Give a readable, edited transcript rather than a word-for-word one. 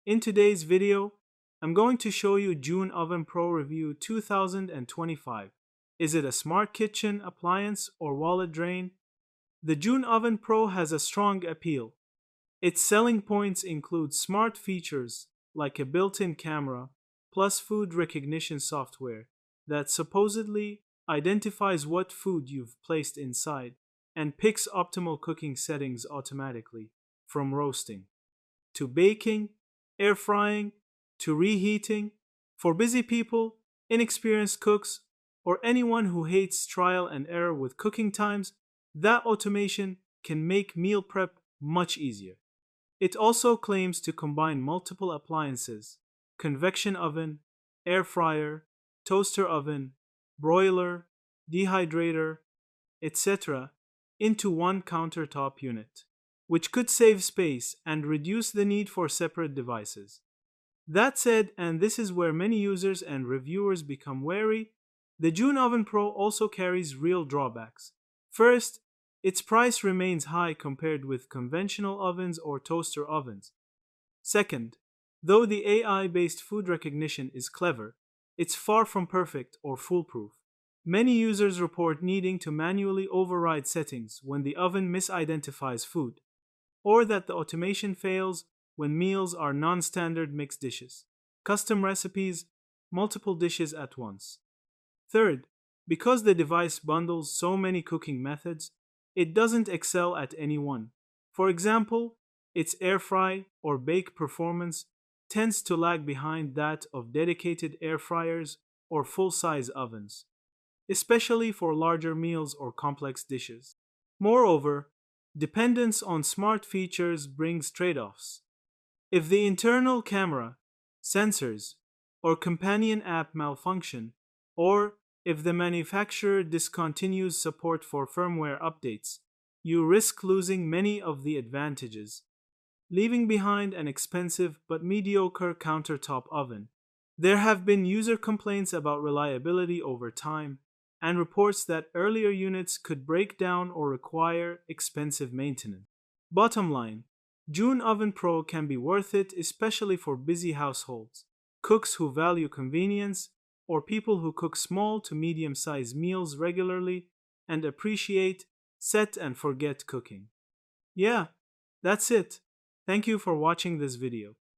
In today's video, I'm going to show you June Oven Pro Review 2025. Is it a smart kitchen appliance or wallet drain? The June Oven Pro has a strong appeal. Its selling points include smart features like a built-in camera plus food recognition software that supposedly identifies what food you've placed inside and picks optimal cooking settings automatically, from roasting to baking, air frying to reheating. For busy people, inexperienced cooks, or anyone who hates trial and error with cooking times, that automation can make meal prep much easier. It also claims to combine multiple appliances: convection oven, air fryer, toaster oven, broiler, dehydrator, etc., into one countertop unit, which could save space and reduce the need for separate devices. That said, and this is where many users and reviewers become wary, the June Oven Pro also carries real drawbacks. First, its price remains high compared with conventional ovens or toaster ovens. Second, though the AI-based food recognition is clever, it's far from perfect or foolproof. Many users report needing to manually override settings when the oven misidentifies food, or that the automation fails when meals are non-standard mixed dishes, custom recipes, multiple dishes at once. Third, because the device bundles so many cooking methods, it doesn't excel at any one. For example, its air fry or bake performance tends to lag behind that of dedicated air fryers or full-size ovens, especially for larger meals or complex dishes. Moreover, dependence on smart features brings trade-offs. If the internal camera, sensors, or companion app malfunction, or if the manufacturer discontinues support for firmware updates, you risk losing many of the advantages, leaving behind an expensive but mediocre countertop oven. There have been user complaints about reliability over time, and reports that earlier units could break down or require expensive maintenance. Bottom line, June Oven Pro can be worth it, especially for busy households, cooks who value convenience, or people who cook small to medium-sized meals regularly and appreciate set and forget cooking. Yeah, that's it. Thank you for watching this video.